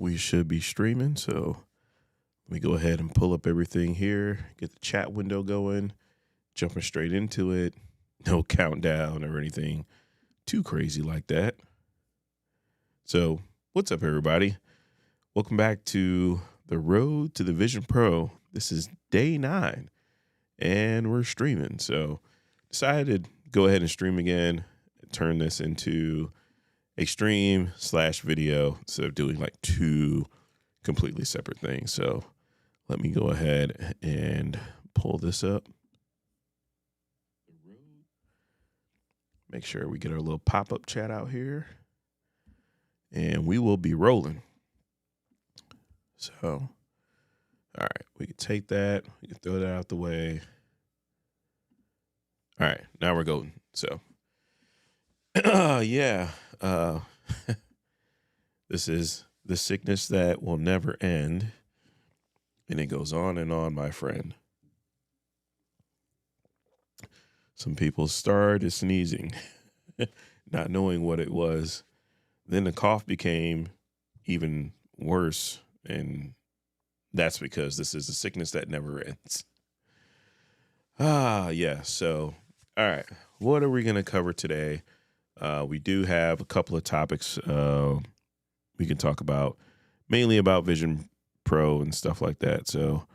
we should be streaming. So let me go ahead and pull up everything here, get the chat window going, jumping straight into it. No countdown or anything too crazy like that. So what's up, everybody? Welcome back to the Road to the Vision Pro. This is day 9 and we're streaming. So decided to go ahead and stream again, turn this into a stream / video instead of doing like two completely separate things. So let me go ahead and pull this up. Make sure we get our little pop-up chat out here. And we will be rolling. So, all right, we can take that. We can throw that out the way. All right, now we're golden. So, yeah. This is the sickness that will never end. And it goes on and on, my friend. Some people started sneezing, not knowing what it was. Then the cough became even worse. And that's because this is a sickness that never ends. Yeah. So, all right. What are we going to cover today? We do have a couple of topics we can talk about, mainly about Vision Pro and stuff like that. So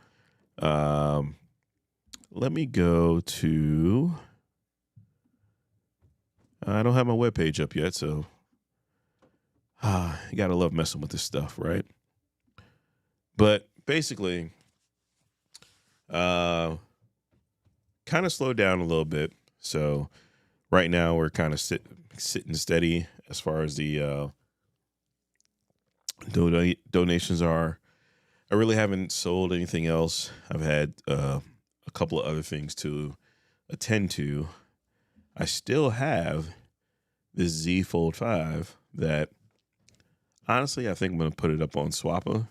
let me go to, I don't have my webpage up yet, so you got to love messing with this stuff, right? But basically, kind of slowed down a little bit. So right now we're kind of sitting steady as far as the donations are. I really haven't sold anything else. I've had a couple of other things to attend to. I still have this Z Fold 5 that honestly I think I'm going to put it up on Swappa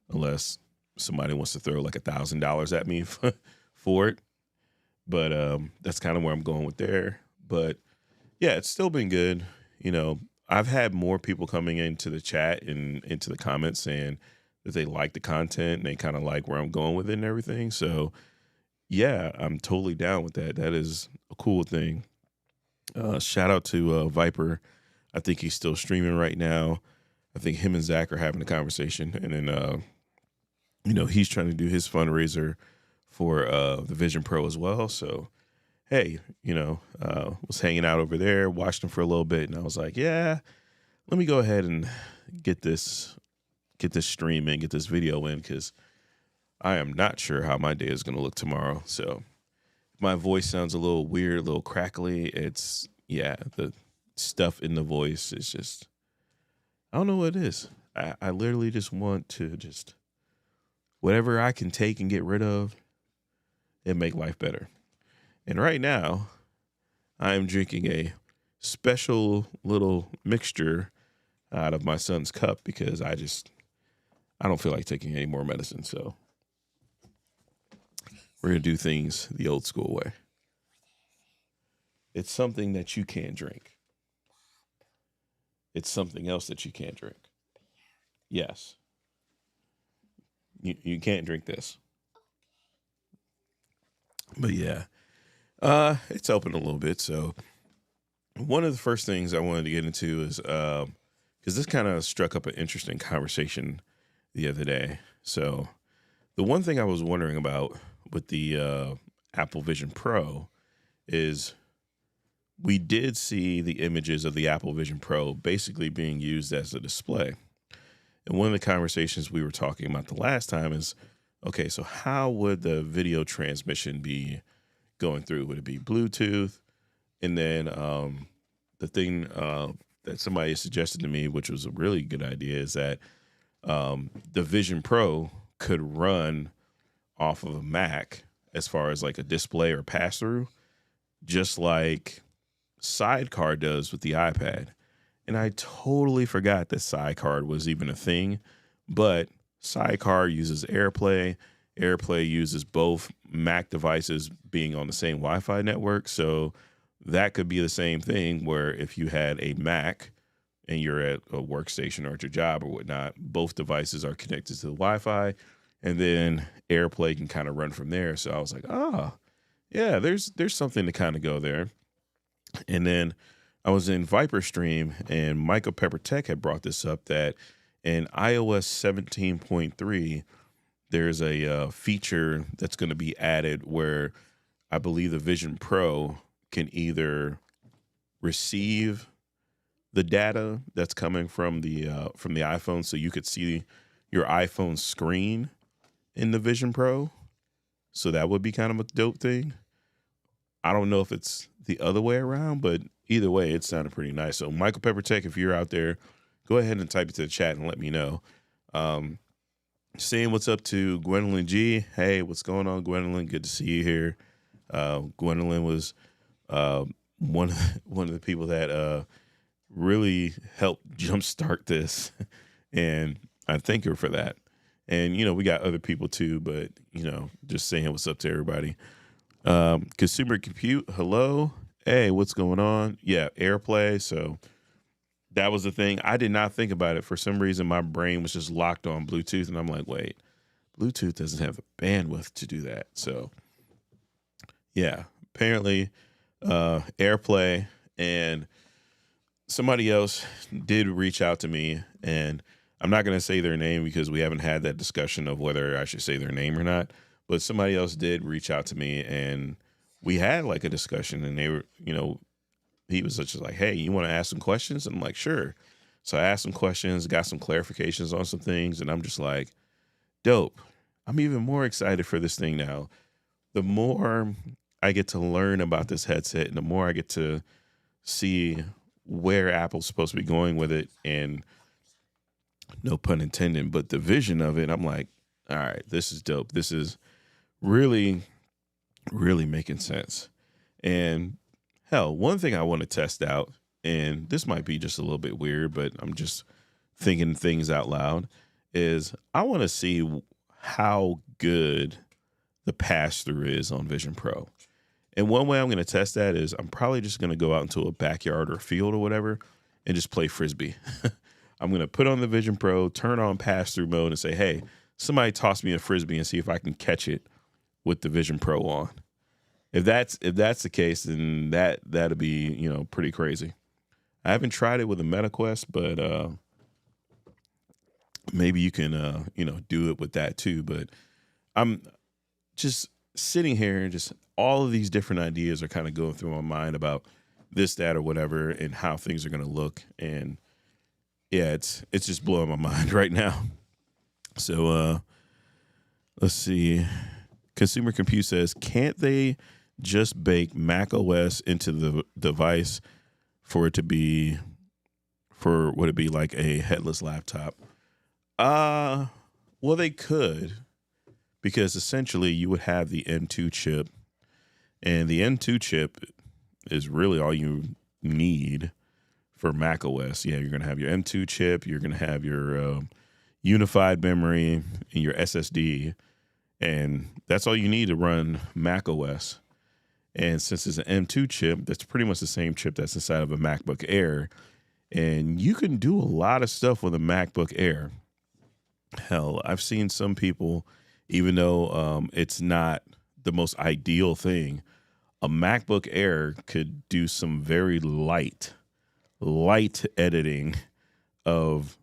unless somebody wants to throw like $1,000 at me for it. But that's kind of where I'm going with there. But yeah, it's still been good. You know, I've had more people coming into the chat and into the comments saying that they like the content and they kind of like where I'm going with it and everything. So yeah, I'm totally down with that. That is a cool thing. Shout out to Viper. I think he's still streaming right now. I think him and Zach are having a conversation. And then, you know, he's trying to do his fundraiser for the Vision Pro as well. So, hey, you know, was hanging out over there, watched him for a little bit. And I was like, yeah, let me go ahead and get this stream in, get this video in, because I am not sure how my day is going to look tomorrow. So my voice sounds a little weird, a little crackly. It's, yeah, the stuff in the voice is just, I don't know what it is. I literally just want to just, whatever I can take and get rid of and make life better. And right now, I am drinking a special little mixture out of my son's cup because I don't feel like taking any more medicine. So we're going to do things the old school way. It's something that you can't drink. It's something else that you can't drink. Yes. You can't drink this. But yeah, it's open a little bit. So one of the first things I wanted to get into is, because this kind of struck up an interesting conversation the other day. So the one thing I was wondering about with the Apple Vision Pro is we did see the images of the Apple Vision Pro basically being used as a display. And one of the conversations we were talking about the last time is, okay, so how would the video transmission be going through? Would it be Bluetooth? And then the thing that somebody suggested to me, which was a really good idea, is that the Vision Pro could run off of a Mac as far as like a display or pass-through, just like Sidecar does with the iPad. And I totally forgot that Sidecar was even a thing, but Sidecar uses AirPlay. AirPlay uses both Mac devices being on the same Wi-Fi network. So that could be the same thing where if you had a Mac and you're at a workstation or at your job or whatnot, both devices are connected to the Wi-Fi, and then AirPlay can kind of run from there. So I was like, yeah, there's something to kind of go there. And then I was in Viper Stream, and Michael Pepper Tech had brought this up that in iOS 17.3, there's a feature that's going to be added where I believe the Vision Pro can either receive the data that's coming from the iPhone, so you could see your iPhone screen in the Vision Pro. So that would be kind of a dope thing. I don't know if it's the other way around, but either way, it sounded pretty nice. So Michael Pepper Tech, if you're out there, go ahead and type it to the chat and let me know. Saying what's up to Gwendolyn G. Hey, what's going on, Gwendolyn? Good to see you here. Gwendolyn was one of the people that really helped jumpstart this, and I thank her for that. And we got other people too, but just saying what's up to everybody. Consumer Compute, hello. Hey, what's going on? Yeah, AirPlay. So that was the thing. I did not think about it. For some reason, my brain was just locked on Bluetooth, and I'm like, wait, Bluetooth doesn't have the bandwidth to do that. So yeah, apparently AirPlay, and somebody else did reach out to me, and I'm not going to say their name because we haven't had that discussion of whether I should say their name or not, but somebody else did reach out to me, and we had like a discussion, and they were, he was just like, hey, you want to ask some questions? And I'm like, sure. So I asked some questions, got some clarifications on some things, and I'm just like, dope. I'm even more excited for this thing now. The more I get to learn about this headset, and the more I get to see where Apple's supposed to be going with it, and no pun intended, but the vision of it, I'm like, all right, this is dope. This is really, really making sense. And hell, one thing I want to test out, and this might be just a little bit weird, but I'm just thinking things out loud, is I want to see how good the pass-through is on Vision Pro. And one way I'm going to test that is I'm probably just going to go out into a backyard or a field or whatever and just play Frisbee. I'm going to put on the Vision Pro, turn on pass-through mode, and say, hey, somebody toss me a Frisbee and see if I can catch it with the Vision Pro on. If that's the case, then that'd be, pretty crazy. I haven't tried it with a MetaQuest, but maybe you can, do it with that too. But I'm just sitting here and just all of these different ideas are kind of going through my mind about this, that, or whatever, and how things are going to look. And yeah, it's just blowing my mind right now. So let's see. Consumer Compute says, can't they just bake Mac OS into the device would it be like a headless laptop? Well, they could, because essentially you would have the M2 chip, and the M2 chip is really all you need for Mac OS. Yeah, you're going to have your M2 chip, you're going to have your unified memory and your SSD, and that's all you need to run Mac OS. And since it's an M2 chip, that's pretty much the same chip that's inside of a MacBook Air, and you can do a lot of stuff with a MacBook Air. Hell, I've seen some people, even though it's not the most ideal thing, a MacBook Air could do some very light editing of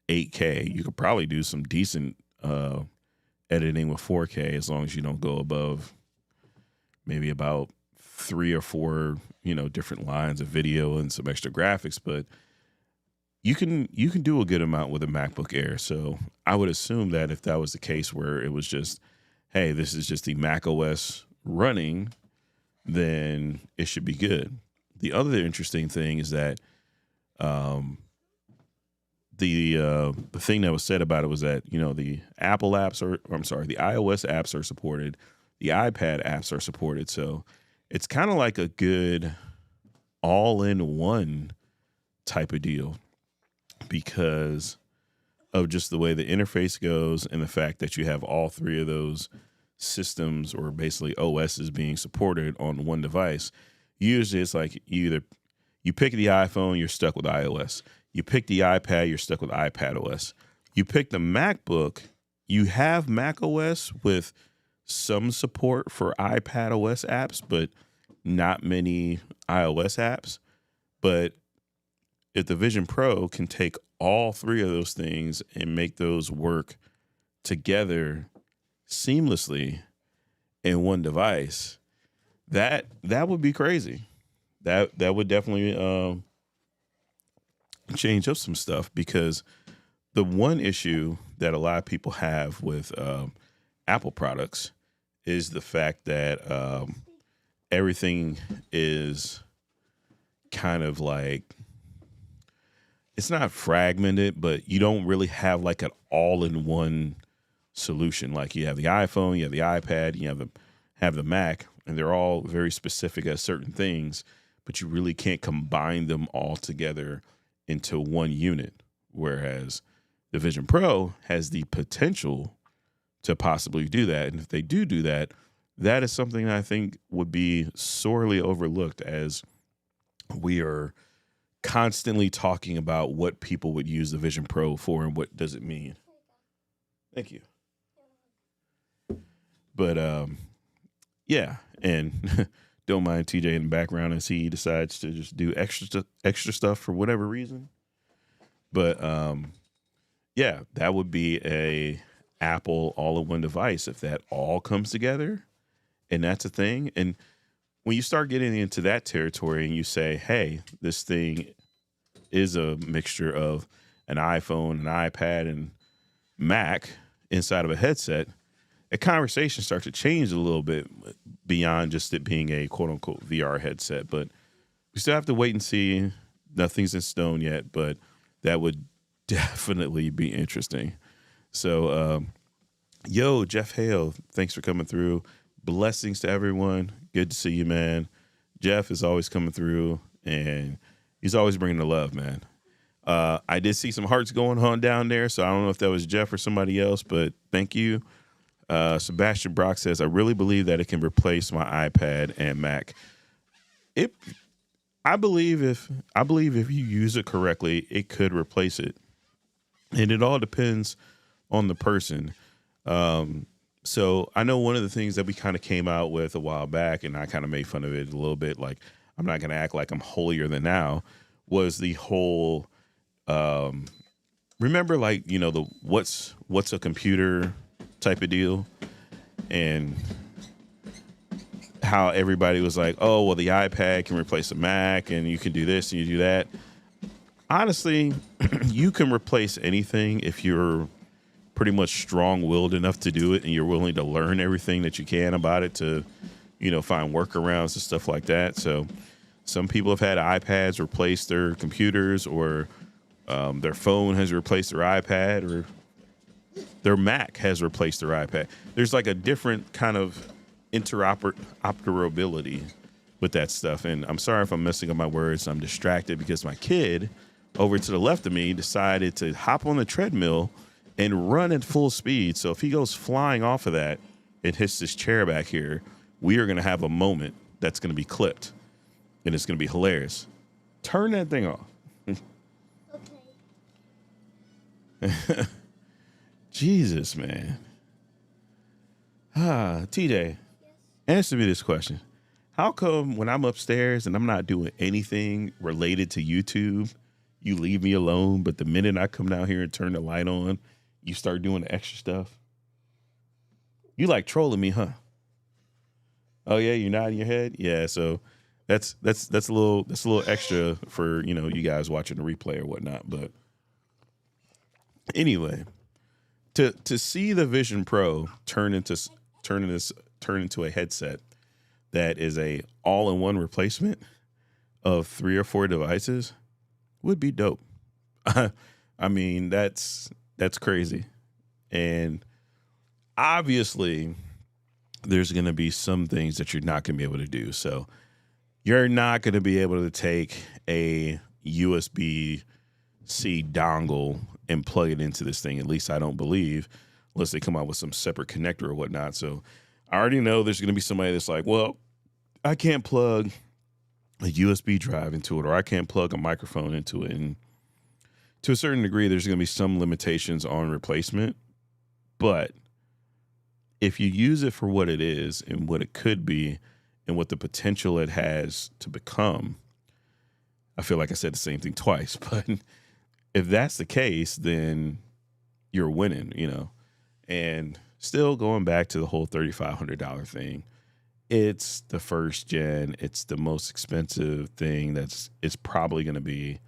8K. You could probably do some decent editing with 4K as long as you don't go above maybe about 3 or 4, different lines of video and some extra graphics. But you can do a good amount with a MacBook Air. So I would assume that if that was the case where it was just, hey, this is just the Mac OS running, then it should be good. The other interesting thing is that the thing that was said about it was that, the Apple apps the iOS apps are supported, the iPad apps are supported. So it's kind of like a good all-in-one type of deal because of just the way the interface goes and the fact that you have all three of those systems, or basically OSs, being supported on one device. Usually it's like you pick the iPhone, you're stuck with iOS. You pick the iPad, you're stuck with iPad OS. You pick the MacBook, you have Mac OS with some support for iPad OS apps, but not many iOS apps. But if the Vision Pro can take all three of those things and make those work together seamlessly in one device, that would be crazy. That would definitely change up some stuff, because the one issue that a lot of people have with Apple products is the fact that everything is kind of like, it's not fragmented, but you don't really have like an all-in-one solution. Like you have the iPhone, you have the iPad, you have the Mac, and they're all very specific at certain things, but you really can't combine them all together into one unit. Whereas the Vision Pro has the potential to possibly do that. And if they do that, that is something that I think would be sorely overlooked, as we are constantly talking about what people would use the Vision Pro for and what does it mean. Thank you. But yeah, and don't mind TJ in the background as he decides to just do extra stuff for whatever reason. But yeah, that would be a Apple all-in-one device if that all comes together, and that's a thing. And when you start getting into that territory and you say, hey, this thing is a mixture of an iPhone, an iPad, and Mac inside of a headset, a conversation starts to change a little bit beyond just it being a quote-unquote VR headset. But we still have to wait and see. Nothing's in stone yet, but that would definitely be interesting. So, yo, Jeff Hale, thanks for coming through. Blessings to everyone. Good to see you, man. Jeff is always coming through, and he's always bringing the love, man. I did see some hearts going on down there, so I don't know if that was Jeff or somebody else, but thank you. Sebastian Brock says, I really believe that it can replace my iPad and Mac. I believe if you use it correctly, it could replace it. And it all depends on the person. So I know one of the things that we kind of came out with a while back, and I kind of made fun of it a little bit, like I'm not going to act like I'm holier than thou, was the whole, remember, like, you know, the what's a computer type of deal, and how everybody was like, oh, well, the iPad can replace a Mac, and you can do this and you do that. Honestly, you can replace anything if you're pretty much strong-willed enough to do it, and you're willing to learn everything that you can about it to, you know, find workarounds and stuff like that. So some people have had iPads replace their computers, or their phone has replaced their iPad, or their Mac has replaced their iPad. There's like a different kind of interoperability with that stuff. And I'm sorry if I'm messing up my words. I'm distracted because my kid over to the left of me decided to hop on the treadmill and run at full speed. So if he goes flying off of that and hits this chair back here, we are going to have a moment that's going to be clipped, and it's going to be hilarious. Turn that thing off. Okay. Jesus, man. TJ, yes. Answer me this question. How come when I'm upstairs and I'm not doing anything related to YouTube, you leave me alone, but the minute I come down here and turn the light on, you start doing the extra stuff? You like trolling me, huh? Oh yeah, you're nodding your head? Yeah, so that's a little extra for, you know, you guys watching the replay or whatnot. But anyway, to see the Vision Pro turn into a headset that is a all-in-one replacement of 3 or 4 devices would be dope. I mean, that's crazy. And obviously there's going to be some things that you're not going to be able to do. So you're not going to be able to take a USB-C dongle and plug it into this thing. At least I don't believe, unless they come out with some separate connector or whatnot. So I already know there's going to be somebody that's like, well, I can't plug a USB drive into it, or I can't plug a microphone into it. And to a certain degree, there's going to be some limitations on replacement, but if you use it for what it is and what it could be and what the potential it has to become, I feel like I said the same thing twice, but if that's the case, then you're winning, and still going back to the whole $3,500 thing. It's the first gen. It's the most expensive thing it's probably going to be.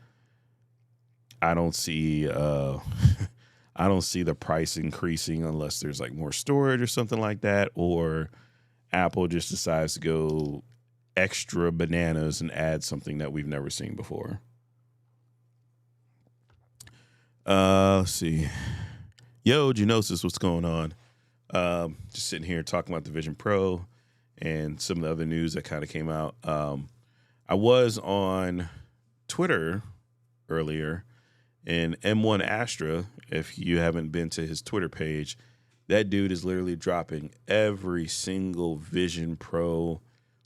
I don't see I don't see the price increasing unless there's like more storage or something like that, or Apple just decides to go extra bananas and add something that we've never seen before. Let's see. Yo, Genosis, what's going on? Just sitting here talking about the Vision Pro and some of the other news that kind of came out. I was on Twitter earlier, and M1 Astra, if you haven't been to his Twitter page, that dude is literally dropping every single Vision Pro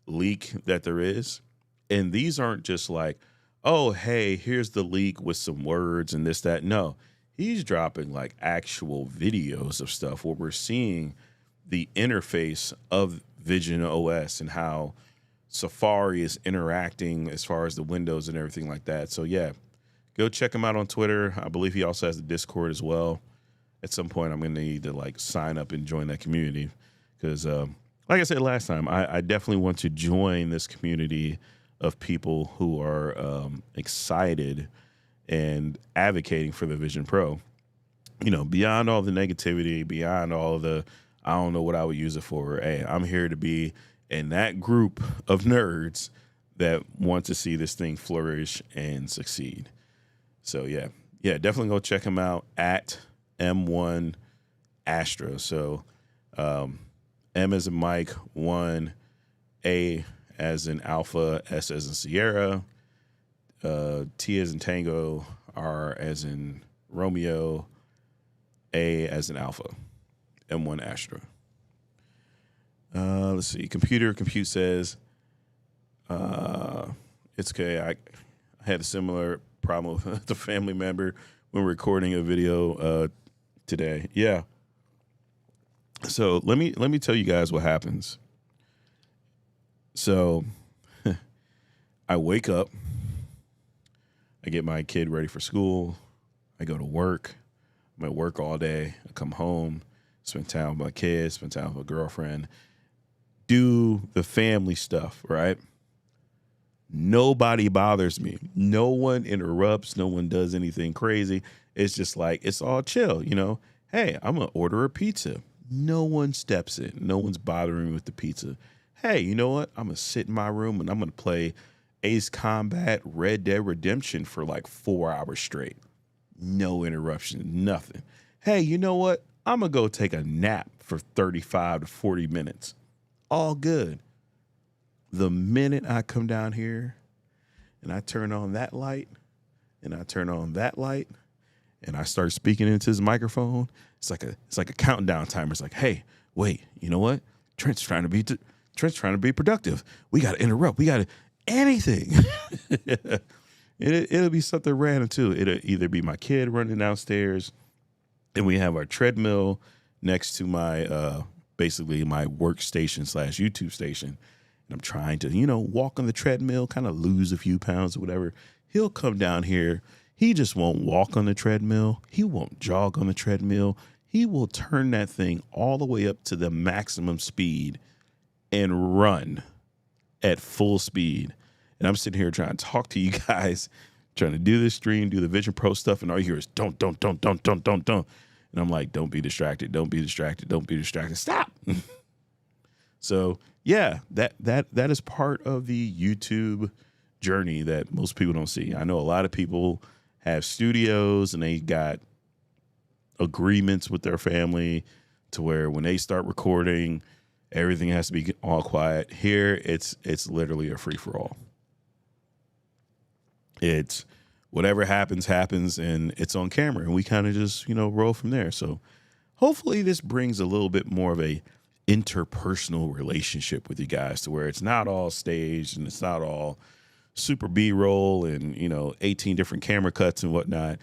leak that there is. And these aren't just like, oh, hey, here's the leak with some words and this, that. No, he's dropping like actual videos of stuff where we're seeing the interface of Vision OS and how Safari is interacting as far as the windows and everything like that. So, yeah, go check him out on Twitter. I believe he also has the Discord as well. At some point, I'm going to need to like sign up and join that community because, like I said last time, I definitely want to join this community of people who are excited and advocating for the Vision Pro. Beyond all the negativity, beyond all of the, I don't know what I would use it for. Hey, I'm here to be in that group of nerds that want to see this thing flourish and succeed. So, yeah, definitely go check him out at M1 Astra. So, M as in Mike, 1, A as in Alpha, S as in Sierra, T as in Tango, R as in Romeo, A as in Alpha, M1 Astra. Let's see. Compute says, it's okay. I had a similar problem with a family member when recording a video today. Yeah. So let me tell you guys what happens. So I wake up, I get my kid ready for school, I go to work, I'm at work all day, I come home, spend time with my kids, spend time with my girlfriend, do the family stuff, right? Nobody bothers me. No one interrupts. No one does anything crazy. It's just like, it's all chill, Hey, I'm going to order a pizza. No one steps in. No one's bothering me with the pizza. Hey, you know what? I'm going to sit in my room and I'm going to play Ace Combat, Red Dead Redemption for like 4 hours straight. No interruption, nothing. Hey, you know what? I'm going to go take a nap for 35 to 40 minutes. All good. The minute I come down here and I turn on that light and I turn on that light and I start speaking into his microphone, it's like a countdown timer. It's like, hey, wait, you know what? Trent's trying to be productive. We got to interrupt. We got to anything. It'll be something random too. It'll either be my kid running downstairs, and we have our treadmill next to my basically my workstation / YouTube station. And I'm trying to, walk on the treadmill, kind of lose a few pounds or whatever. He'll come down here. He just won't walk on the treadmill. He won't jog on the treadmill. He will turn that thing all the way up to the maximum speed and run at full speed. And I'm sitting here trying to talk to you guys, trying to do this stream, do the Vision Pro stuff, and all you hear is don't. And I'm like, don't be distracted. Don't be distracted. Don't be distracted. Stop. So, yeah, that is part of the YouTube journey that most people don't see. I know a lot of people have studios and they got agreements with their family to where when they start recording, everything has to be all quiet. Here, it's literally a free-for-all. It's whatever happens, and it's on camera, and we kind of just, roll from there. So hopefully this brings a little bit more of a interpersonal relationship with you guys to where it's not all staged and it's not all super B-roll and, 18 different camera cuts and whatnot.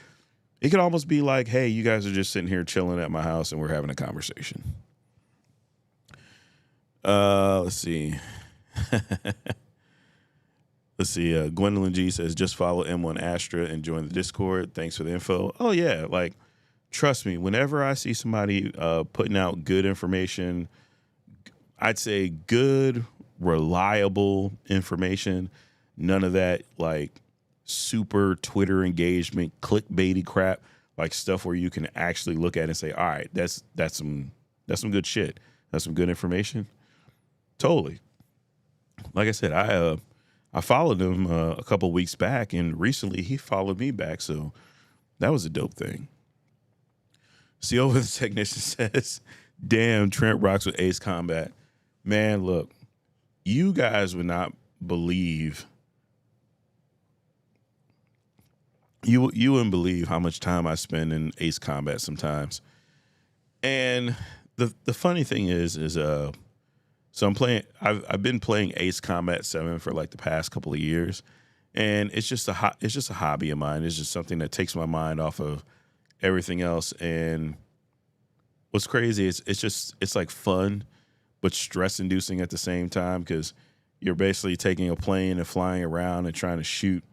It could almost be like, hey, you guys are just sitting here chilling at my house and we're having a conversation. Let's see. Gwendolyn G says, just follow M1 Astra and join the Discord. Thanks for the info. Oh, yeah. Like, trust me, whenever I see somebody putting out good information, I'd say good, reliable information, none of that, like, super Twitter engagement, clickbaity crap, like stuff where you can actually look at it and say, all right, that's some good shit. That's some good information. Totally. Like I said, I followed him a couple weeks back, and recently he followed me back, so that was a dope thing. See, over the technician says, damn, Trent rocks with Ace Combat. Man, look, you guys would not believe, you wouldn't believe how much time I spend in Ace Combat sometimes. And the funny thing is so I've been playing Ace Combat 7 for like the past couple of years, and it's just a hobby of mine. It's just something that takes my mind off of everything else. And what's crazy is it's like fun, but stress inducing at the same time, because you're basically taking a plane and flying around and trying to shoot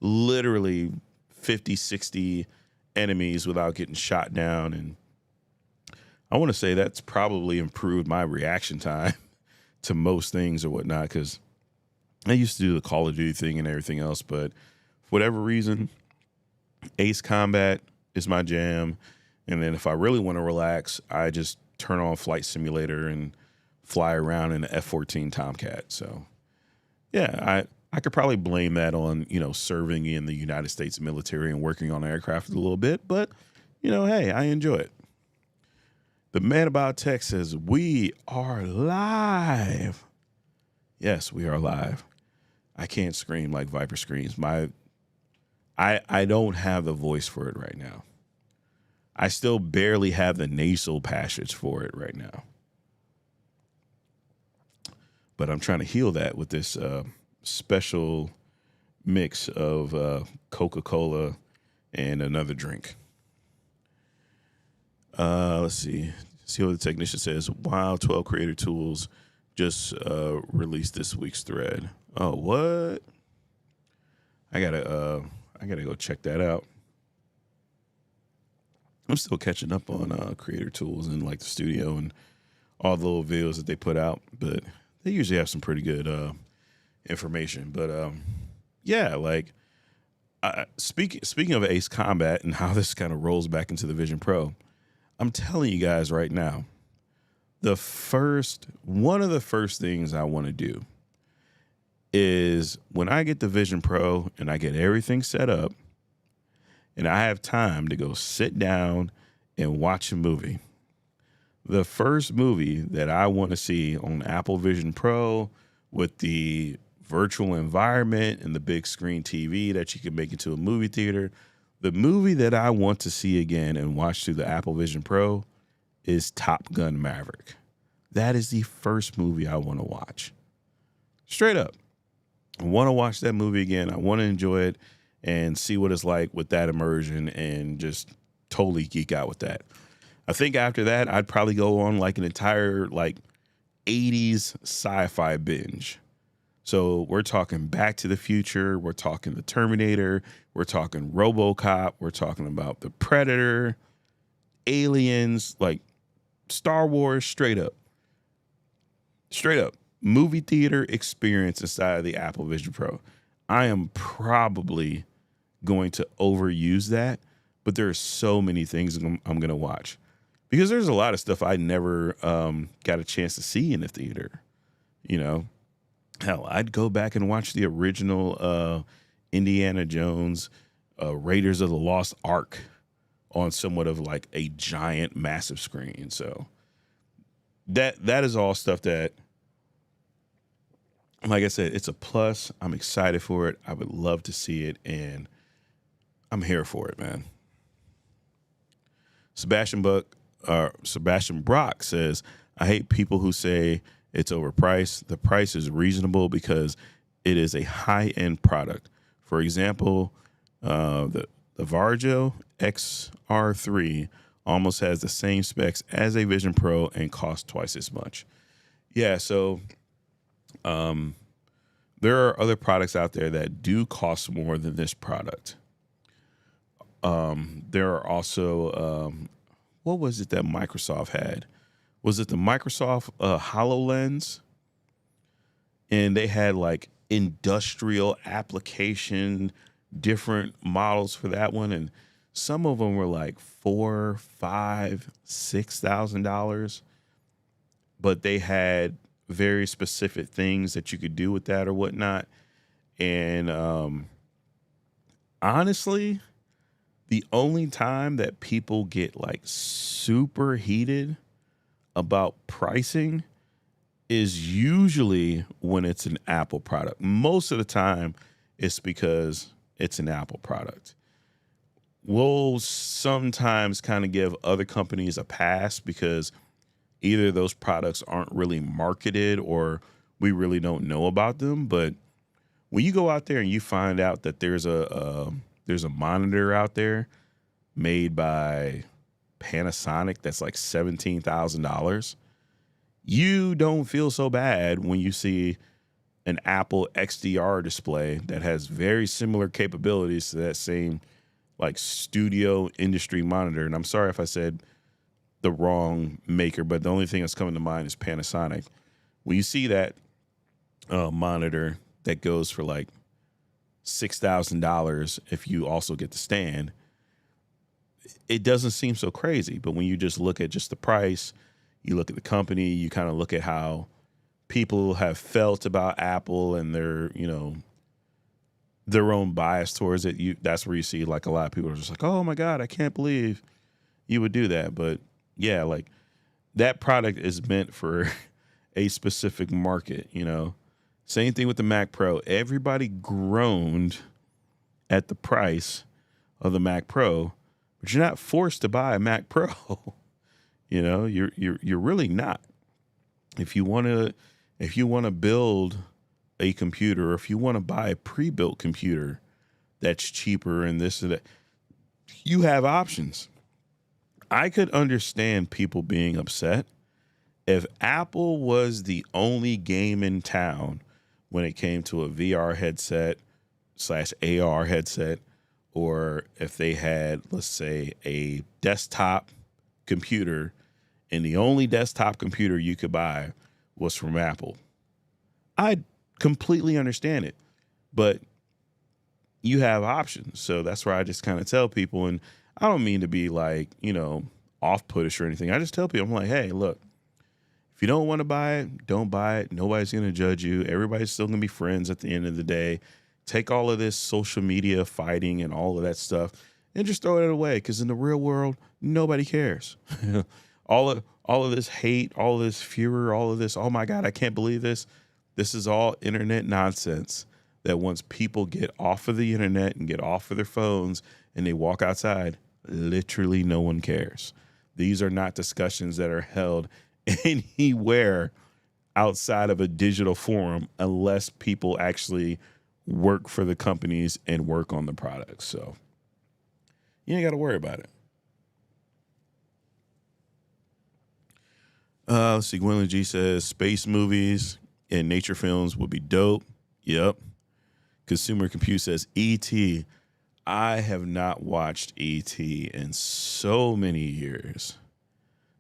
literally 50, 60 enemies without getting shot down. And I want to say that's probably improved my reaction time to most things or whatnot, because I used to do the Call of Duty thing and everything else, but for whatever reason, Ace Combat is my jam. And then if I really want to relax, I just turn on Flight Simulator and fly around in the F-14 Tomcat. So yeah, I could probably blame that on, serving in the United States military and working on aircraft a little bit, but hey, I enjoy it. The Man About Tech says, we are live. Yes, we are live. I can't scream like Viper screams. I don't have the voice for it right now. I still barely have the nasal passage for it right now. But I'm trying to heal that with this special mix of Coca-Cola and another drink. Let's see. See what the technician says. Wow, 12 Creator Tools just released this week's thread. Oh, what? I gotta go check that out. I'm still catching up on Creator Tools and like the studio and all the little videos that they put out, but they usually have some pretty good information. But yeah, like speaking of Ace Combat and how this kind of rolls back into the Vision Pro, I'm telling you guys right now, one of the first things I want to do is when I get the Vision Pro and I get everything set up and I have time to go sit down and watch a movie, the first movie that I want to see on Apple Vision Pro with the virtual environment and the big screen TV that you can make into a movie theater, the movie that I want to see again and watch through the Apple Vision Pro is Top Gun Maverick. That is the first movie I want to watch. Straight up. I want to watch that movie again. I want to enjoy it and see what it's like with that immersion and just totally geek out with that. I think after that, I'd probably go on like an entire 80s sci-fi binge. So we're talking Back to the Future. We're talking The Terminator. We're talking RoboCop. We're talking about The Predator, Aliens, like Star Wars, straight up. Straight up. Movie theater experience inside of the Apple Vision Pro. I am probably going to overuse that, but there are so many things I'm going to watch. Because there's a lot of stuff I never got a chance to see in the theater, Hell, I'd go back and watch the original Indiana Jones, Raiders of the Lost Ark on somewhat of like a giant, massive screen. So that is all stuff that, like I said, it's a plus. I'm excited for it. I would love to see it, and I'm here for it, man. Sebastian Brock says, I hate people who say it's overpriced. The price is reasonable because it is a high-end product. For example, the Varjo XR3 almost has the same specs as a Vision Pro and costs twice as much. Yeah, so there are other products out there that do cost more than this product. There are also, what was it that Microsoft had? Was it the Microsoft HoloLens? And they had like industrial application, different models for that one. And some of them were like $4,000, $5,000, $6,000. But they had very specific things that you could do with that or whatnot. And honestly, the only time that people get like super heated about pricing is usually when it's an Apple product. Most of the time, it's because it's an Apple product. We'll sometimes kind of give other companies a pass because either those products aren't really marketed or we really don't know about them. But when you go out there and you find out that there's a monitor out there made by Panasonic that's like $17,000, you don't feel so bad when you see an Apple XDR display that has very similar capabilities to that same like studio industry monitor. And I'm sorry if I said the wrong maker, but the only thing that's coming to mind is Panasonic. When you see that monitor that goes for like $6,000 if you also get the stand, it doesn't seem so crazy. But when you just look at just the price, you look at the company, you kind of look at how people have felt about Apple and their, their own bias towards it. That's where you see like a lot of people are just like, oh my God, I can't believe you would do that. But yeah, like that product is meant for a specific market, Same thing with the Mac Pro. Everybody groaned at the price of the Mac Pro, but you're not forced to buy a Mac Pro. You're really not. If you want to build a computer, or if you want to buy a pre-built computer that's cheaper and this and that, you have options. I could understand people being upset if Apple was the only game in town when it came to a VR headset / AR headset, or if they had, let's say, a desktop computer and the only desktop computer you could buy was from Apple. I completely understand it, but you have options. So that's where I just kind of tell people, and I don't mean to be like, off-puttish or anything. I just tell people, I'm like, hey, look, if you don't want to buy it, don't buy it. Nobody's going to judge you. Everybody's still going to be friends at the end of the day. Take all of this social media fighting and all of that stuff and just throw it away, because in the real world, nobody cares. all of this hate, all of this furor, all of this, oh my God, I can't believe this. This is all internet nonsense that once people get off of the internet and get off of their phones and they walk outside, literally no one cares. These are not discussions that are held anywhere outside of a digital forum unless people actually work for the companies and work on the products. So you ain't got to worry about it. Let's see. Gwendolyn G says space movies and nature films would be dope. Yep. Consumer Compute says E.T. I have not watched E.T. in so many years.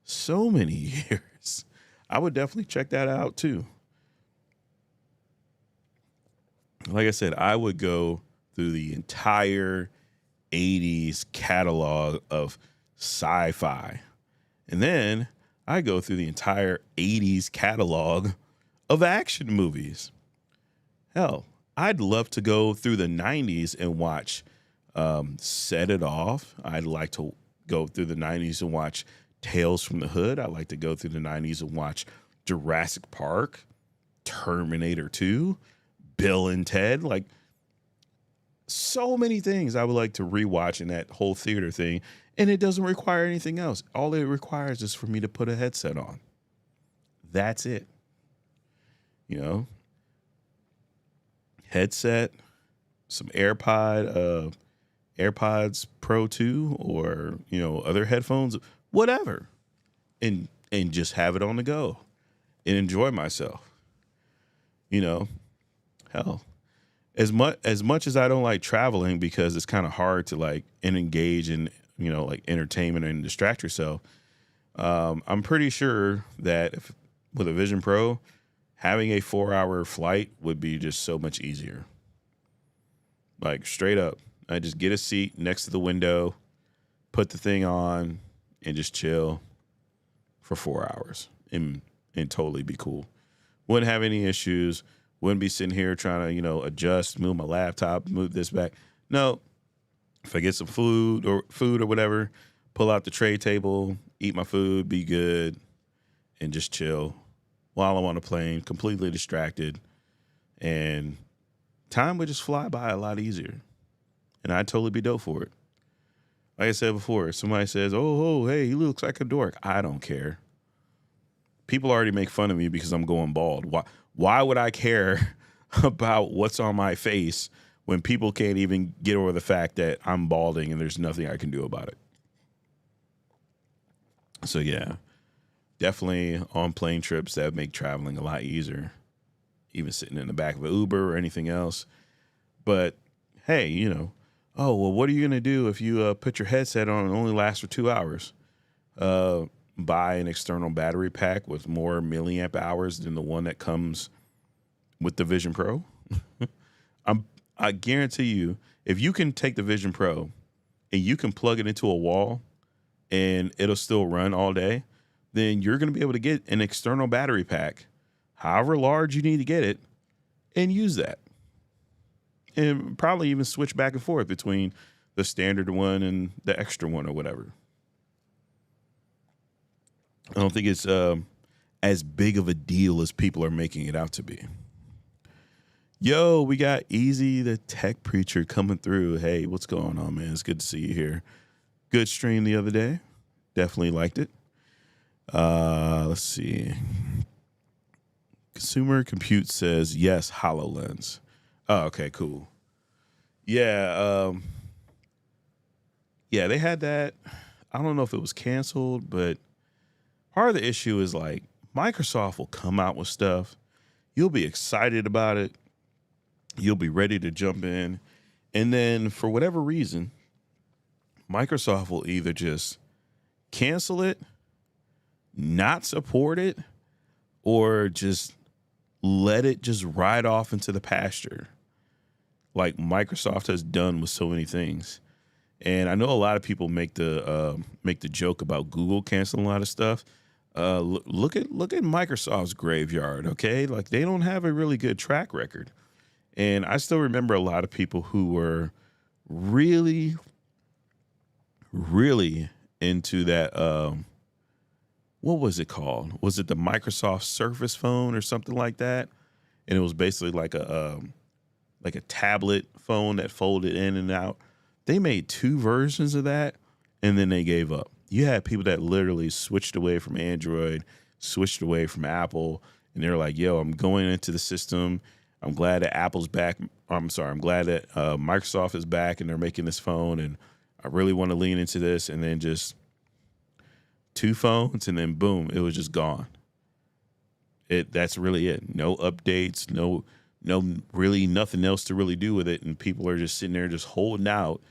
So many years. I would definitely check that out too. Like I said, I would go through the entire 80s catalog of sci-fi. And then I go through the entire 80s catalog of action movies. Hell, I'd love to go through the 90s and watch Set It Off. I'd like to go through the 90s and watch Tales from the Hood. I'd like to go through the 90s and watch Jurassic Park, Terminator 2, Bill and Ted. Like, so many things I would like to rewatch in that whole theater thing. And it doesn't require anything else. All it requires is for me to put a headset on. That's it. Headset, some AirPods Pro 2 or, other headphones, whatever, and just have it on the go and enjoy myself. You know, hell, as much as I don't like traveling because it's kind of hard to like engage in, like entertainment and distract yourself. I'm pretty sure that with a Vision Pro, having a 4-hour flight would be just so much easier. Like straight up, I just get a seat next to the window, put the thing on, and just chill for 4 hours and totally be cool. Wouldn't have any issues. Wouldn't be sitting here trying to, adjust, move my laptop, move this back. No, if I get some food or whatever, pull out the tray table, eat my food, be good, and just chill while I'm on a plane, completely distracted. And time would just fly by a lot easier. And I'd totally be dope for it. Like I said before, somebody says, oh, hey, he looks like a dork. I don't care. People already make fun of me because I'm going bald. Why would I care about what's on my face when people can't even get over the fact that I'm balding and there's nothing I can do about it? So, yeah, definitely on plane trips that make traveling a lot easier, even sitting in the back of an Uber or anything else. But, hey, oh, well, what are you going to do if you put your headset on and only lasts for 2 hours? Buy an external battery pack with more milliamp hours than the one that comes with the Vision Pro. I guarantee you, if you can take the Vision Pro and you can plug it into a wall and it'll still run all day, then you're going to be able to get an external battery pack, however large you need to get it, and use that. And probably even switch back and forth between the standard one and the extra one or whatever. I don't think it's as big of a deal as people are making it out to be. Yo, we got Easy the Tech Preacher coming through. Hey, what's going on, man? It's good to see you here. Good stream the other day. Definitely liked it. Let's see. Consumer Compute says, yes, HoloLens. Oh, okay, cool. Yeah, they had that. I don't know if it was canceled, but part of the issue is like Microsoft will come out with stuff. You'll be excited about it. You'll be ready to jump in. And then for whatever reason, Microsoft will either just cancel it, not support it, or just let it just ride off into the pasture, like Microsoft has done with so many things. And I know a lot of people make the joke about Google canceling a lot of stuff. Look at Microsoft's graveyard, okay? Like they don't have a really good track record. And I still remember a lot of people who were really, really into that. What was it called? Was it the Microsoft Surface phone or something like that? And it was basically like a tablet phone that folded in and out. They made 2 versions of that, and then they gave up. You had people that literally switched away from Android, switched away from Apple, and they're like, yo, I'm going into the system. I'm glad that Apple's back. I'm glad that Microsoft is back and they're making this phone, and I really want to lean into this. And then just 2 phones, and then boom, it was just gone. That's really it. No updates, no really nothing else to really do with it. And people are just sitting there just holding out,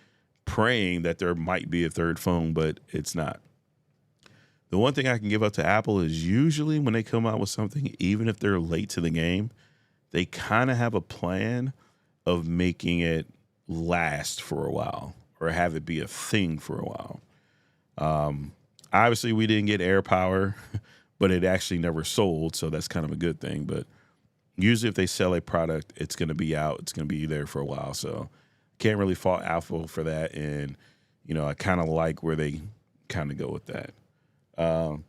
praying that there might be a third phone, but it's not. The one thing I can give up to Apple is usually when they come out with something, even if they're late to the game, they kind of have a plan of making it last for a while or have it be a thing for a while. Obviously, we didn't get AirPower, but it actually never sold, so that's kind of a good thing. But usually if they sell a product, it's going to be out. It's going to be there for a while. So can't really fault Apple for that. And, I kind of like where they kind of go with that. I'm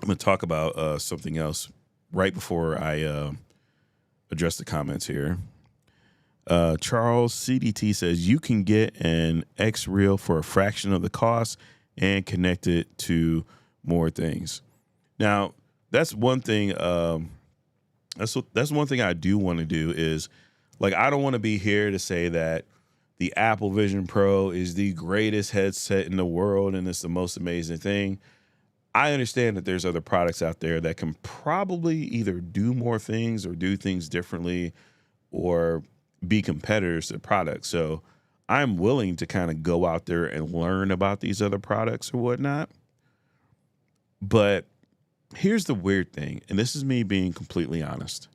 going to talk about something else right before I address the comments here. Charles CDT says you can get an X-Reel for a fraction of the cost and connect it to more things. Now, that's one thing. That's one thing I do want to do is, like, I don't want to be here to say that the Apple Vision Pro is the greatest headset in the world and it's the most amazing thing. I understand that there's other products out there that can probably either do more things or do things differently or be competitors to products. So I'm willing to kind of go out there and learn about these other products or whatnot. But here's the weird thing, and this is me being completely honest.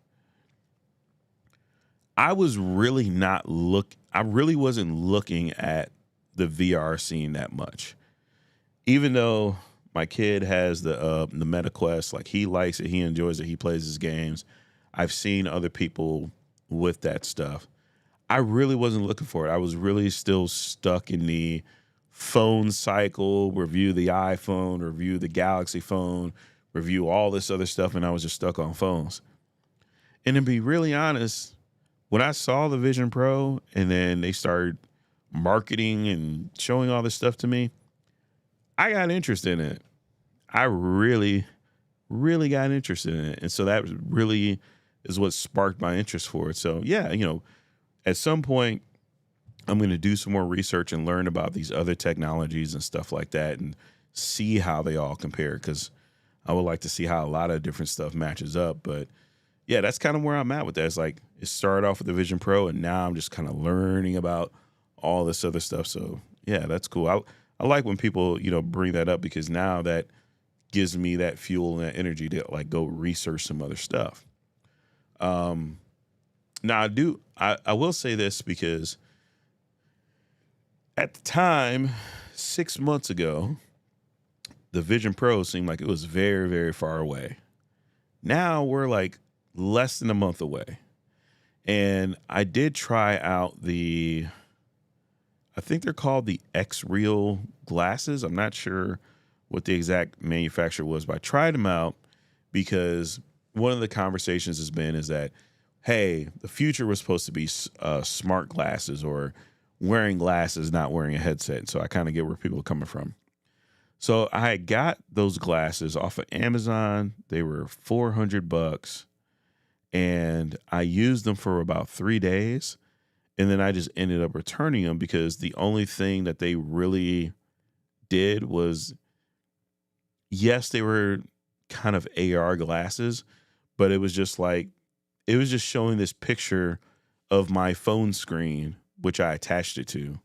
I really wasn't looking at the VR scene that much. Even though my kid has the MetaQuest, like he likes it, he enjoys it, he plays his games. I've seen other people with that stuff. I really wasn't looking for it. I was really still stuck in the phone cycle, review the iPhone, review the Galaxy phone, review all this other stuff, and I was just stuck on phones. And to be really honest, when I saw the Vision Pro and then they started marketing and showing all this stuff to me, I got interested in it. I really, really got interested in it. And so that really is what sparked my interest for it. So yeah, at some point I'm going to do some more research and learn about these other technologies and stuff like that and see how they all compare, because I would like to see how a lot of different stuff matches up. But yeah, that's kind of where I'm at with that. It's like it started off with the Vision Pro and now I'm just kind of learning about all this other stuff. So yeah, that's cool. I like when people, bring that up, because now that gives me that fuel and that energy to like go research some other stuff. Now I will say this, because at the time, 6 months ago, the Vision Pro seemed like it was very, very far away. Now we're like less than a month away. And I did try out I think they're called the X-Real glasses. I'm not sure what the exact manufacturer was, but I tried them out because one of the conversations is that, hey, the future was supposed to be smart glasses, or wearing glasses, not wearing a headset. So I kind of get where people are coming from. So I had got those glasses off of Amazon. They were $400, and I used them for about 3 days. And then I just ended up returning them, because the only thing that they really did was, yes, they were kind of AR glasses, but it was just showing this picture of my phone screen, which I attached it to,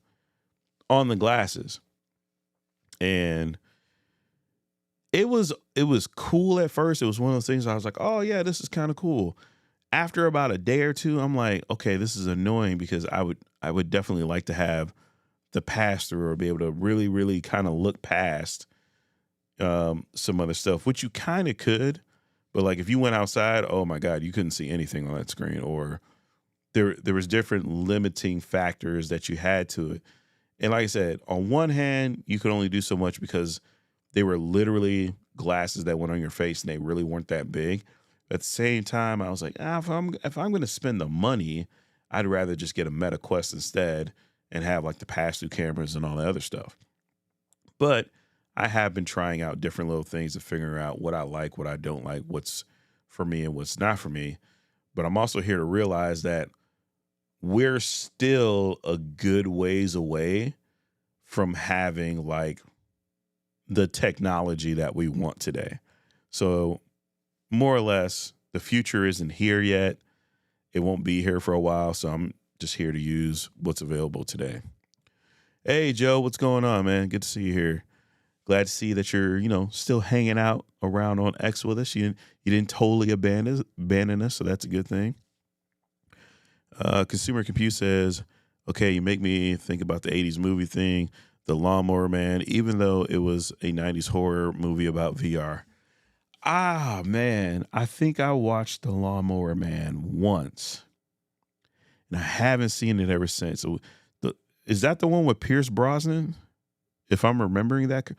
on the glasses. And it was cool at first. It was one of those things I was like, oh yeah, this is kind of cool. After about a day or two, I'm like, okay, this is annoying, because I would definitely like to have the pass through, or be able to really, really kind of look past some other stuff, which you kind of could. But like if you went outside, oh my God, you couldn't see anything on that screen, or there was different limiting factors that you had to it. And like I said, on one hand, you could only do so much because they were literally glasses that went on your face and they really weren't that big. At the same time, I was like, if I'm going to spend the money, I'd rather just get a MetaQuest instead and have like the pass-through cameras and all the other stuff. But I have been trying out different little things to figure out what I like, what I don't like, what's for me and what's not for me. But I'm also here to realize that we're still a good ways away from having like the technology that we want today. So more or less, the future isn't here yet. It won't be here for a while. So I'm just here to use what's available today. Hey, Joe, what's going on, man? Good to see you here. Glad to see that you're, still hanging out around on X with us. You didn't totally abandon us, so that's a good thing. Consumer Compute says, okay, you make me think about the 80s movie thing, The Lawnmower Man, even though it was a 90s horror movie about VR. Ah, man, I think I watched The Lawnmower Man once, and I haven't seen it ever since. So is that the one with Pierce Brosnan? If I'm remembering that.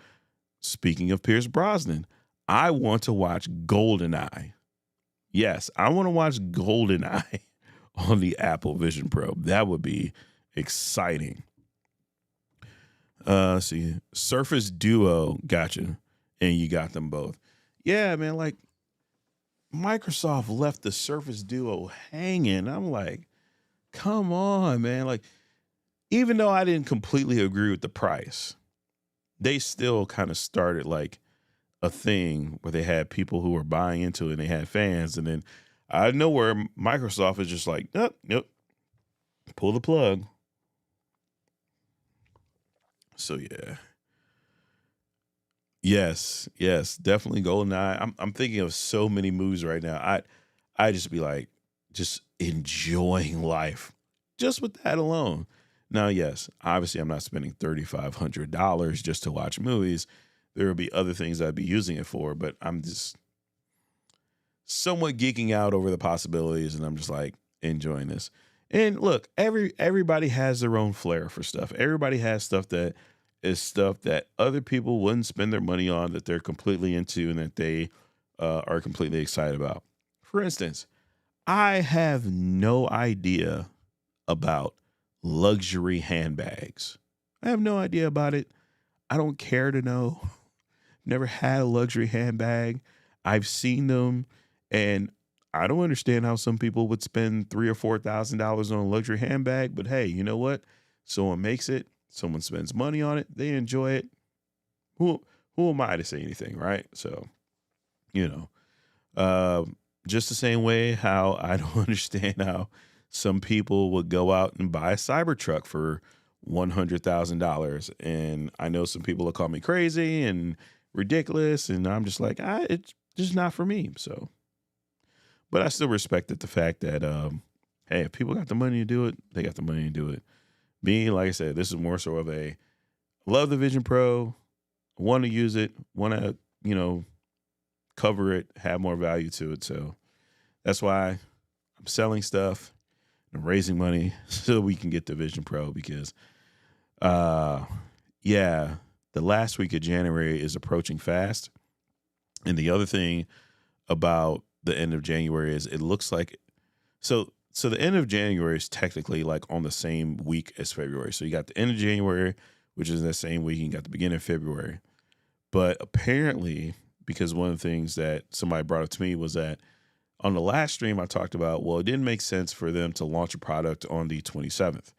Speaking of Pierce Brosnan, I want to watch GoldenEye. Yes, I want to watch GoldenEye on the Apple Vision Pro. That would be exciting. Let's see, Surface Duo, gotcha, and you got them both. Yeah, man, like Microsoft left the Surface Duo hanging. I'm like, come on, man. Like, even though I didn't completely agree with the price, they still kind of started like a thing where they had people who were buying into it and they had fans. And then out of nowhere, Microsoft is just like, nope, pull the plug. So yeah. Yes, definitely GoldenEye. I'm thinking of so many movies right now. I just be like, just enjoying life just with that alone. Now, yes, obviously I'm not spending $3,500 just to watch movies. There will be other things I'd be using it for, but I'm just somewhat geeking out over the possibilities, and I'm just like enjoying this. And look, everybody has their own flair for stuff. Everybody has stuff that is stuff that other people wouldn't spend their money on, that they're completely into and that they are completely excited about. For instance, I have no idea about luxury handbags. I have no idea about it. I don't care to know. Never had a luxury handbag. I've seen them, and I don't understand how some people would spend $3,000 or $4,000 on a luxury handbag. But hey, you know what? Someone makes it. Someone spends money on it. They enjoy it. Who am I to say anything, right? So, you know, uh, just the same way how I don't understand how some people would go out and buy a Cybertruck for $100,000, and I know some people will call me crazy and ridiculous, and I'm just like, it's just not for me. So, but I still respected the fact that, hey, if people got the money to do it, they got the money to do it. Me, like I said, this is more so of a love the Vision Pro, want to use it, want to, cover it, have more value to it. So that's why I'm selling stuff and raising money so we can get the Vision Pro, because, yeah, the last week of January is approaching fast. And the other thing about the end of January is it looks like, so the end of January is technically like on the same week as February. So you got the end of January, which is that same week, and you got the beginning of February. But apparently, because one of the things that somebody brought up to me was that on the last stream I talked about, well, it didn't make sense for them to launch a product on the 27th.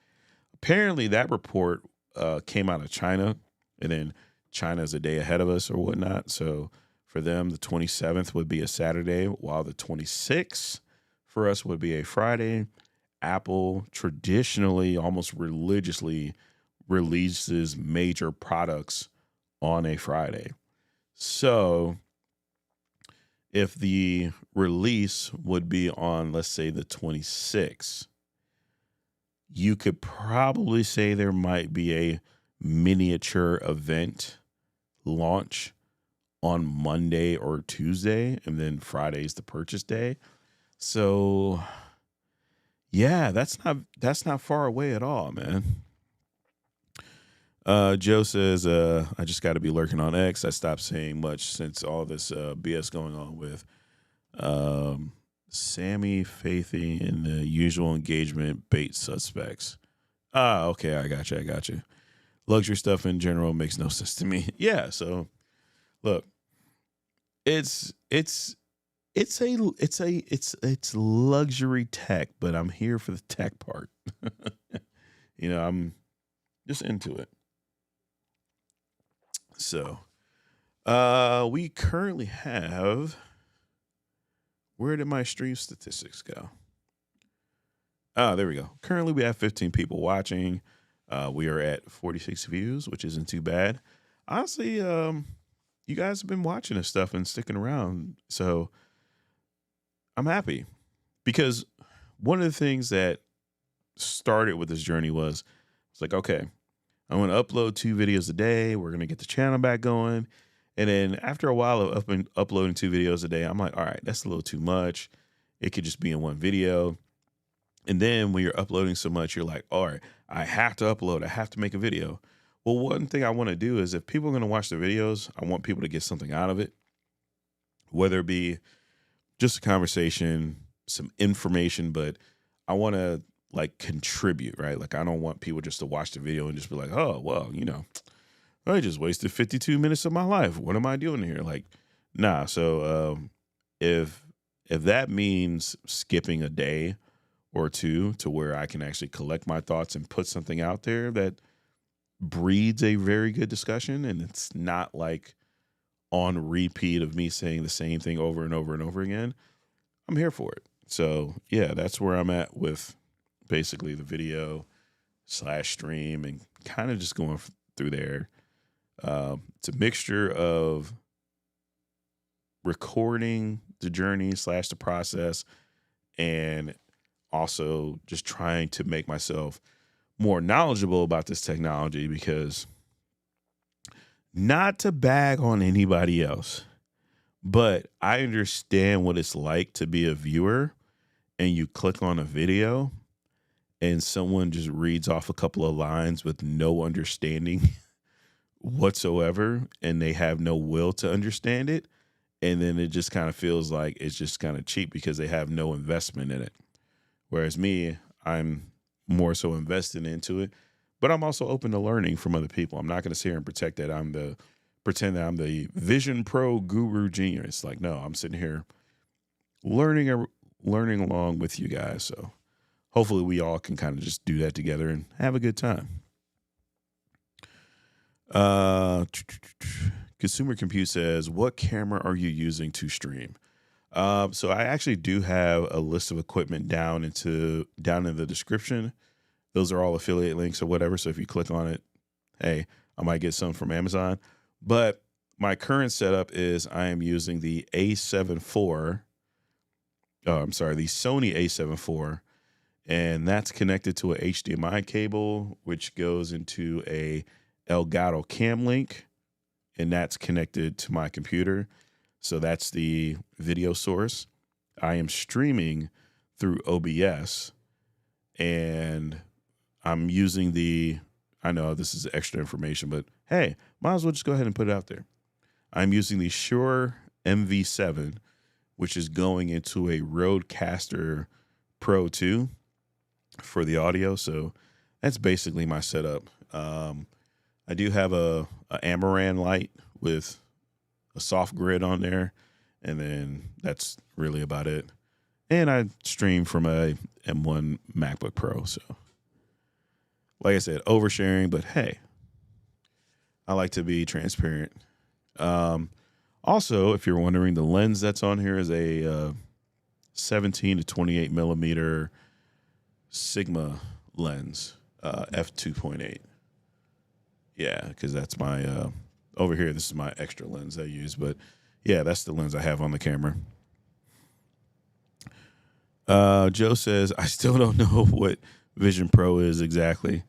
Apparently that report came out of China, and then China's a day ahead of us or whatnot. So for them, the 27th would be a Saturday, while the 26th for us would be a Friday. Apple traditionally, almost religiously, releases major products on a Friday. So if the release would be on, let's say, the 26th, you could probably say there might be a miniature event launch on Monday or Tuesday, and then Friday's the purchase day. So yeah, that's not far away at all, man. Joe says, I just got to be lurking on X. I stopped saying much since all this BS going on with Sammy, Faithy, and the usual engagement bait suspects. Okay, I got you. Luxury stuff in general makes no sense to me. Yeah, so look, it's luxury tech, but I'm here for the tech part. I'm just into it. So, we currently have, where did my stream statistics go? Oh, there we go. Currently we have 15 people watching. We are at 46 views, which isn't too bad. Honestly, you guys have been watching this stuff and sticking around. So I'm happy, because one of the things that started with this journey was, it's like, okay, I'm going to upload 2 videos a day. We're going to get the channel back going. And then after a while of uploading 2 videos a day, I'm like, all right, that's a little too much. It could just be in one video. And then when you're uploading so much, you're like, all right, I have to upload. I have to make a video. Well, one thing I want to do is, if people are going to watch the videos, I want people to get something out of it, whether it be just a conversation, some information, but I want to like contribute, right? Like, I don't want people just to watch the video and just be like, oh, well, I just wasted 52 minutes of my life. What am I doing here? Like, nah. So if that means skipping a day or two to where I can actually collect my thoughts and put something out there that breeds a very good discussion. And it's not like on repeat of me saying the same thing over and over and over again. I'm here for it. So yeah, that's where I'm at with basically the video / stream and kind of just going through there. It's a mixture of recording the journey / the process, and also just trying to make myself more knowledgeable about this technology, because not to bag on anybody else, but I understand what it's like to be a viewer and you click on a video and someone just reads off a couple of lines with no understanding whatsoever, and they have no will to understand it. And then it just kind of feels like it's just kind of cheap because they have no investment in it. Whereas me, I'm more so invested into it, but I'm also open to learning from other people. I'm not going to sit here and pretend that I'm the Vision Pro guru genius. Like, no, I'm sitting here learning along with you guys. So hopefully we all can kind of just do that together and have a good time. Consumer Compute says, what camera are you using to stream? So I actually do have a list of equipment down in the description. Those are all affiliate links or whatever. So if you click on it, hey, I might get some from Amazon. But my current setup is I am using the A7 IV. The Sony A7 IV, and that's connected to a HDMI cable, which goes into a Elgato Cam Link, and that's connected to my computer. So that's the video source. I am streaming through OBS, and I'm using I know this is extra information, but hey, might as well just go ahead and put it out there. I'm using the Shure MV7, which is going into a Rodecaster Pro 2 for the audio. So that's basically my setup. I do have a Amaran light with a soft grid on there, and then that's really about it. And I stream from a M1 MacBook Pro. So like I said, oversharing, but hey, I like to be transparent. Also, if you're wondering, the lens that's on here is a 17 to 28 millimeter Sigma lens, f2.8. Yeah, because that's my over here. This is my extra lens I use, but yeah, that's the lens I have on the camera. Joe says, I still don't know what Vision Pro is exactly.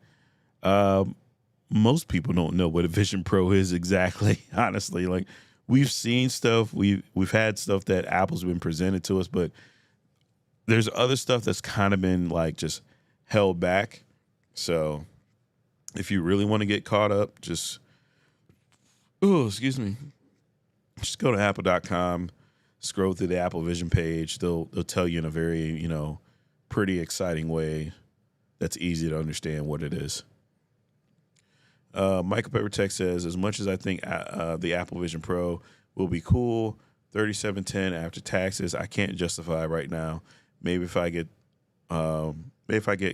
Most people don't know what a Vision Pro is exactly, honestly. Like, we've seen stuff, we've had stuff that Apple's been presented to us, but there's other stuff that's kind of been like just held back. So if you really want to get caught up, just go to apple.com, scroll through the Apple Vision page. They'll tell you in a very, pretty exciting way that's easy to understand what it is. Michael Peppertech says, as much as I think the Apple Vision Pro will be cool, $3,710 after taxes, I can't justify right now. Maybe if I get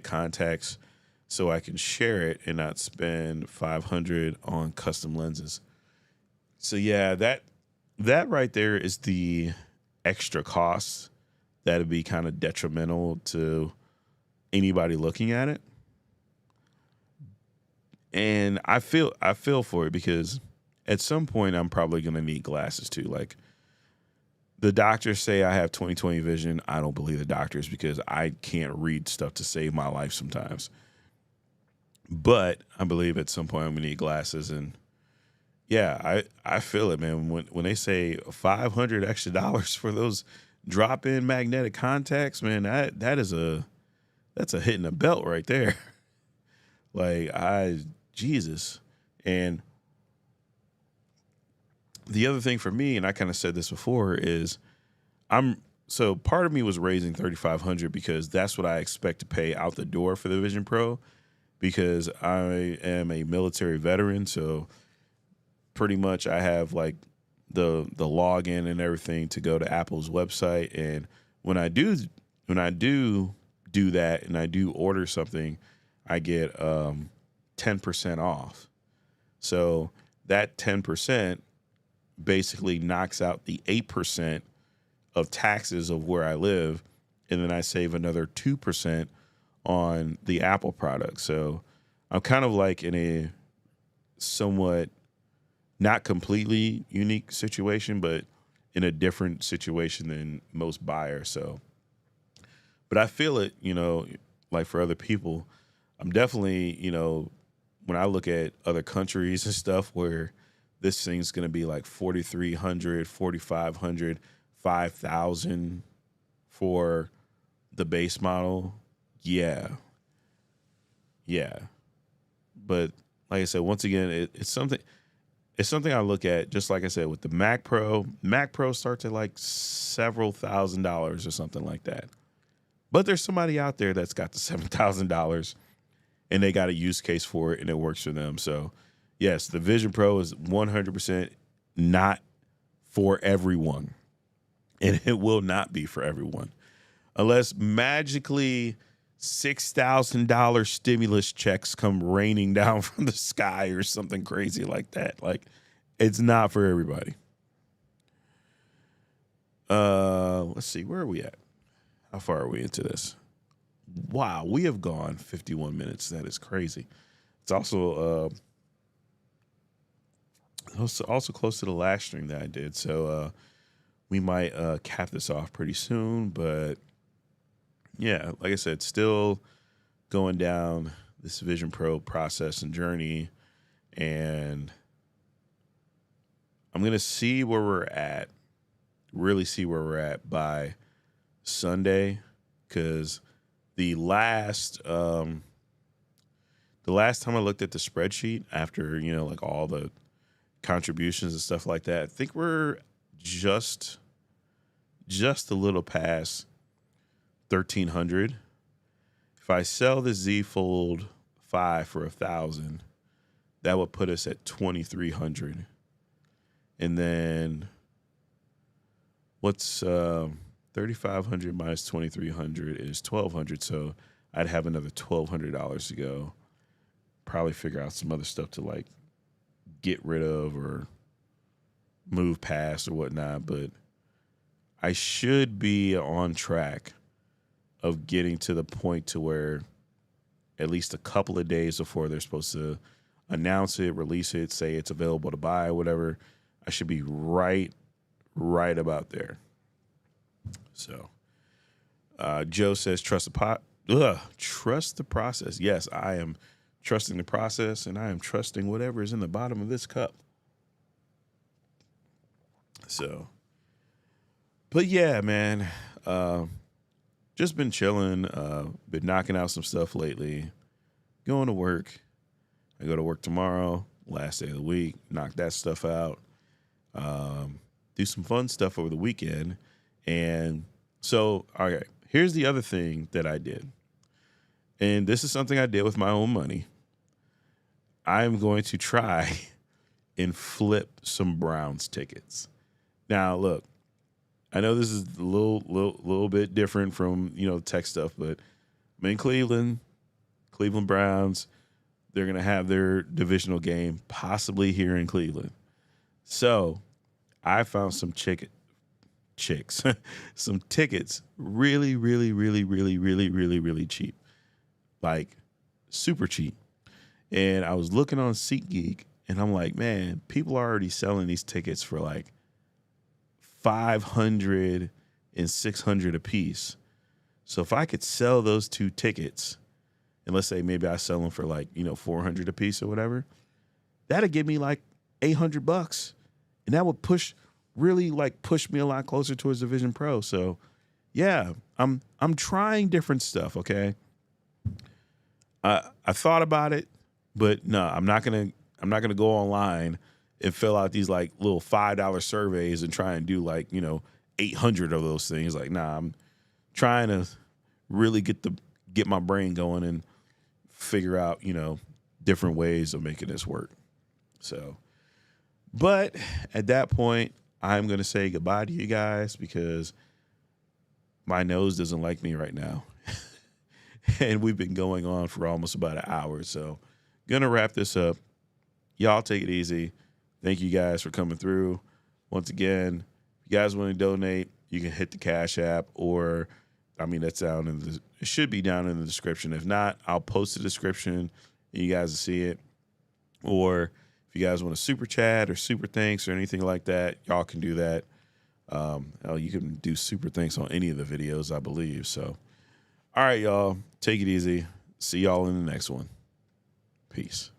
contacts so I can share it and not spend $500 on custom lenses. So yeah, that right there is the extra cost that would be kind of detrimental to anybody looking at it. And I feel for it, because at some point I'm probably going to need glasses too. Like, the doctors say I have 20/20 vision. I don't believe the doctors, because I can't read stuff to save my life sometimes. But I believe at some point I'm going to need glasses. And yeah, I feel it, man. When they say $500 extra for those drop-in magnetic contacts, man, that's a hit in the belt right there. Like, Jesus. And the other thing for me, and I kind of said this before, is so part of me was raising $3,500 because that's what I expect to pay out the door for the Vision Pro, because I am a military veteran. So pretty much I have like the login and everything to go to Apple's website. And when I do do that and I do order something, I get 10% off. So that 10% basically knocks out the 8% of taxes of where I live, and then I save another 2% on the Apple product. So I'm kind of like in a somewhat not completely unique situation, but in a different situation than most buyers. So, but I feel it, like for other people, I'm definitely, when I look at other countries and stuff where this thing's going to be like 4,300, 4,500, 5,000 for the base model. Yeah. Yeah. But like I said, once again, it's something I look at, just like I said, with the Mac Pro. Mac Pro starts at like several $1,000s or something like that. But there's somebody out there that's got the $7,000 and they got a use case for it and it works for them. So, yes, the Vision Pro is 100% not for everyone. And it will not be for everyone. Unless magically $6,000 stimulus checks come raining down from the sky or something crazy like that. Like, it's not for everybody. Let's see, where are we at? How far are we into this? Wow, we have gone 51 minutes. That is crazy. It's also close to the last stream that I did. So we might cap this off pretty soon. But yeah, like I said, still going down this Vision Pro process and journey. And I'm going to see where we're at, really see where we're at by Sunday, because the last time I looked at the spreadsheet after, like all the contributions and stuff like that, I think we're just a little past 1,300. If I sell the Z Fold 5 for 1,000, that would put us at 2,300. And then what's 3,500 minus 2,300 is 1,200. So I'd have another $1,200 to go. Probably figure out some other stuff to like get rid of or move past or whatnot. But I should be on track of getting to the point to where at least a couple of days before they're supposed to announce it, release it, say it's available to buy, whatever, I should be right about there. So Joe says, trust the process. Yes, I am trusting the process, and I am trusting whatever is in the bottom of this cup. So, but yeah, man, just been chilling, been knocking out some stuff lately, going to work. I go to work tomorrow, last day of the week, knock that stuff out, do some fun stuff over the weekend. And so, okay, here's the other thing that I did. And this is something I did with my own money. I'm going to try and flip some Browns tickets. Now, look, I know this is a little bit different from, tech stuff, but I'm in Cleveland Browns. They're going to have their divisional game possibly here in Cleveland. So I found some some tickets really, really, really, really, really, really, really cheap, like super cheap. And I was looking on SeatGeek, and I'm like, man, people are already selling these tickets for like $500 and $600 a piece. So if I could sell those two tickets, and let's say maybe I sell them for like, $400 a piece or whatever, that'd give me like $800, and that would push me a lot closer towards the Vision Pro. So yeah, I'm trying different stuff. Okay. I thought about it, but no, I'm not gonna go online and fill out these like little $5 surveys and try and do like 800 of those things. Like, nah, I'm trying to really get my brain going and figure out different ways of making this work. So, but at that point, I'm gonna say goodbye to you guys because my nose doesn't like me right now. and we've been going on for almost about an hour. So, gonna wrap this up. Y'all take it easy. Thank you guys for coming through. Once again, if you guys want to donate, you can hit the Cash App, or I mean, that's down in the. It should be down in the description. If not, I'll post the description and you guys will see it. Or if you guys want to super chat or super thanks or anything like that, y'all can do that. You can do super thanks on any of the videos, I believe. So, all right, y'all, take it easy. See y'all in the next one. Peace.